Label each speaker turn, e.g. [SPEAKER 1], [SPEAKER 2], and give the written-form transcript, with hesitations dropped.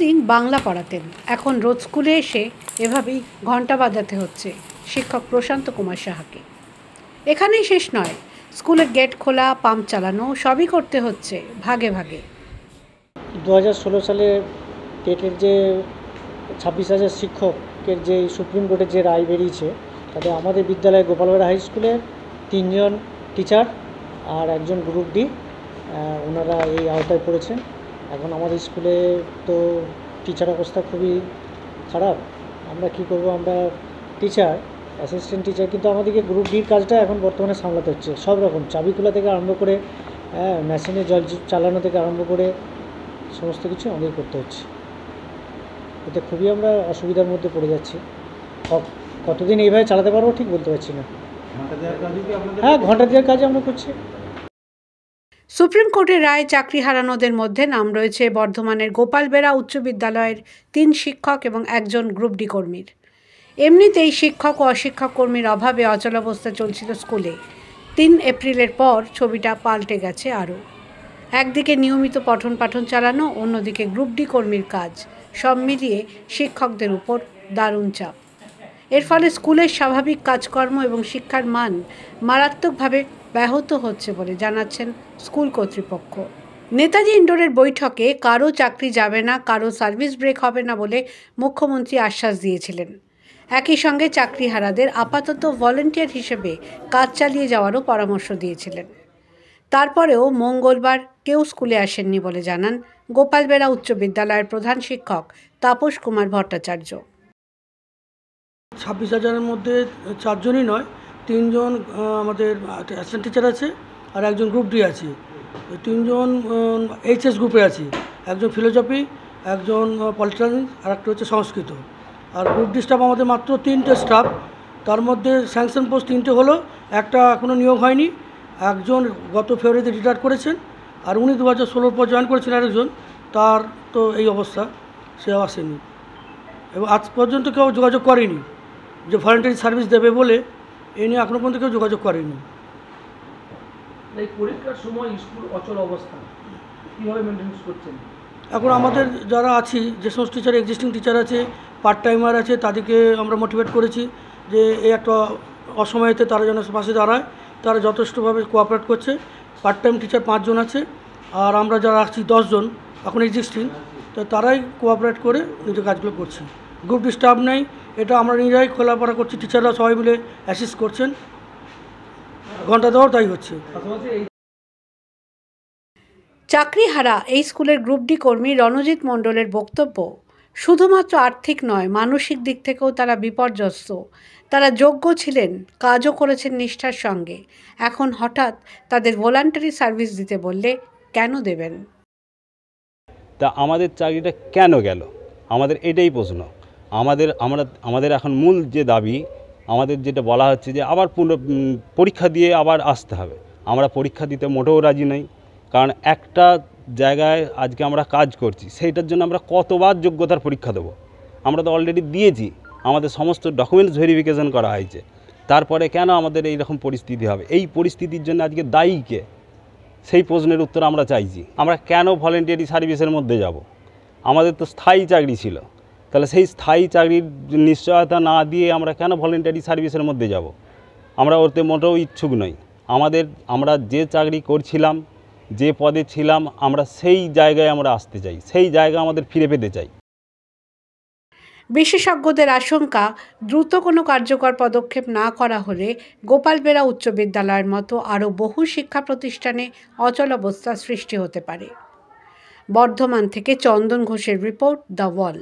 [SPEAKER 1] এতদিন বাংলা পড়াতেন, এখন রোজ স্কুলে এসে এভাবেই ঘণ্টা বাজাতে হচ্ছে শিক্ষক প্রশান্ত কুমার সাহাকে। এখানেই শেষ নয়, স্কুলের গেট খোলা, পাম্প চালানো সবই করতে হচ্ছে ভাগে ভাগে।
[SPEAKER 2] 2016 সালে টেটের যে 26,000 শিক্ষকের যে সুপ্রিম কোর্টের যে রায় বেরিয়েছে, তাতে আমাদের বিদ্যালয়ে গোপালবেড়া হাই স্কুলে 3 জন টিচার আর একজন গ্রুপ ডি ওনারা এই আওতায় পড়েছেন। এখন আমাদের স্কুলে তো টিচার অবস্থা খুবই খারাপ। আমরা কি করব, আমরা টিচার, অ্যাসিস্ট্যান্ট টিচার, কিন্তু আমাদেরকে গ্রুপ ডির কাজটা এখন বর্তমানে সামলাতে হচ্ছে। সব রকম চাবি খোলা থেকে আরম্ভ করে মেশিনে জল চালানো থেকে আরম্ভ করে সমস্ত কিছু আমাদের করতে হচ্ছে। এতে খুবই আমরা অসুবিধার মধ্যে পড়ে যাচ্ছি। কতদিন এইভাবে চালাতে পারবো ঠিক বলতে পারছি না। হ্যাঁ, ঘন্টা দেওয়ার কাজে আমরা করছি।
[SPEAKER 1] সুপ্রিম কোর্টের রায়ে চাকরি হারানোদের মধ্যে নাম রয়েছে বর্ধমানের গোপালবেড়া উচ্চ বিদ্যালয়ের 3 শিক্ষক এবং একজন গ্রুপ ডি কর্মীর। এমনিতেই শিক্ষক ও অশিক্ষক কর্মীর অভাবে অচলাবস্থা চলছিল স্কুলে। 3 এপ্রিলের পর ছবিটা পাল্টে গেছে আরও। একদিকে নিয়মিত পঠন পাঠন চালানো, অন্যদিকে গ্রুপ ডি কর্মীর কাজ, সব মিলিয়ে শিক্ষকদের উপর দারুণ চাপ। এর ফলে স্কুলের স্বাভাবিক কাজকর্ম এবং শিক্ষার মান মারাত্মকভাবে ব্যাহত হচ্ছে বলে জানাচ্ছেন স্কুল কর্তৃপক্ষ। নেতাজি ইন্ডোরের বৈঠকে কারো চাকরি যাবে না, কারো সার্ভিস ব্রেক হবে না বলে মুখ্যমন্ত্রী আশ্বাস দিয়েছিলেন। একই সঙ্গে চাকরিহারাদের আপাতত ভলান্টিয়ার হিসেবে কাজ চালিয়ে যাওয়ারও পরামর্শ দিয়েছিলেন। তারপরেও মঙ্গলবার কেউ স্কুলে আসেননি বলে জানান গোপালবেড়া উচ্চ বিদ্যালয়ের প্রধান শিক্ষক তাপস কুমার ভট্টাচার্য।
[SPEAKER 3] 26,000-এর মধ্যে 4 জনই নয়, 3 জন আমাদের অ্যাসিস্ট্যান্ট টিচার আছে আর একজন গ্রুপ ডি আছে। 3 জন এইচএস গ্রুপে আছে, একজন ফিলোসফি, একজন পলিটিক্যাল, আর একটা হচ্ছে সংস্কৃত। আর গ্রুপ ডি স্টাফ আমাদের মাত্র 3টে স্টাফ। তার মধ্যে স্যাংশন পোস্ট 3টে হলো, একটা এখনও নিয়োগ হয়নি। একজন গত ফেব্রুয়ারিতে রিটায়ার করেছেন, আর উনি 2016 পর জয়েন করেছেন আরেকজন, তার তো এই অবস্থা, সে আসেনি এবং আজ পর্যন্ত কেউ যোগাযোগ করেনি যে ভলান্টারি সার্ভিস দেবে বলে। এই নিয়ে এখনও পর্যন্ত কেউ যোগাযোগ করেনি।
[SPEAKER 4] এই পরীক্ষার সময় স্কুল অচল অবস্থা কীভাবে মেনটেন করছেন?
[SPEAKER 3] এখন আমাদের যারা আছি, যে সমস্ত টিচার এক্সিস্টিং টিচার আছে, পার্ট টাইমার আছে, তাদেরকে আমরা মোটিভেট করেছি যে এই একটা অসময়েতে তারা যেন পাশে দাঁড়ায়। তারা যথেষ্টভাবে কোঅপারেট করছে। পার্ট টাইম টিচার 5 জন আছে, আর আমরা যারা আছি 10 জন এখন এক্সিস্টিং, তো তারাই কোঅপারেট করে নিজের কাজগুলো করছে। গ্রুপ ডি স্টাফ নেই, এটা আমরা নিজেরাই খোলাপড়া করছি। টিচাররা সবাই মিলে অ্যাসিস্ট করছেন, ঘন্টা দেওয়ার তাই হচ্ছে।
[SPEAKER 1] চাকরিহারা এই স্কুলের গ্রুপ ডি কর্মী রণজিৎ মণ্ডলের বক্তব্য, শুধুমাত্র আর্থিক নয়, মানসিক দিক থেকেও তারা বিপর্যস্ত। তারা যোগ্য ছিলেন, কাজও করেছেন নিষ্ঠার সঙ্গে। এখন হঠাৎ তাদের ভলান্টারি সার্ভিস দিতে বললে কেন দেবেন?
[SPEAKER 5] তা আমাদের চাকরিটা কেন গেল, আমাদের এটাই প্রশ্ন। আমাদের এখন মূল যে দাবি, আমাদের যেটা বলা হচ্ছে যে আবার পরীক্ষা দিয়ে আবার আসতে হবে। আমরা পরীক্ষা দিতে মোটেও রাজি নই, কারণ একটা জায়গায় আজকে আমরা কাজ করছি, সেইটার জন্য আমরা কতবার যোগ্যতার পরীক্ষা দেবো? আমরা তো অলরেডি দিয়েছি, আমাদের সমস্ত ডকুমেন্টস ভেরিফিকেশন করা হয়েছে, তারপরে কেন আমাদের এই রকম পরিস্থিতি হবে? এই পরিস্থিতির জন্য আজকে দায়ী কে? সেই প্রশ্নের উত্তর আমরা চাইছি। আমরা কেন ভলেন্টিয়ারি সার্ভিসের মধ্যে যাব? আমাদের তো স্থায়ী চাকরি ছিল, তাহলে সেই স্থায়ী চাকরির নিশ্চয়তা না দিয়ে আমরা কেন ভলেন্টিয়ারি সার্ভিসের মধ্যে যাব? আমরা ওতে মোটেও ইচ্ছুক নই। আমরা যে চাকরি করছিলাম, যে পদে ছিলাম, আমরা সেই জায়গায় আমরা আসতে চাই, সেই জায়গা আমাদের ফিরে পেতে চাই।
[SPEAKER 1] বিশেষজ্ঞদের আশঙ্কা, দ্রুত কোনো কার্যকর পদক্ষেপ না করা হলে গোপালবেড়া উচ্চ বিদ্যালয়ের মতো আরও বহু শিক্ষা প্রতিষ্ঠানে অচলাবস্থা সৃষ্টি হতে পারে। বর্ধমান থেকে চন্দন ঘোষের রিপোর্ট, দ্য ওয়াল।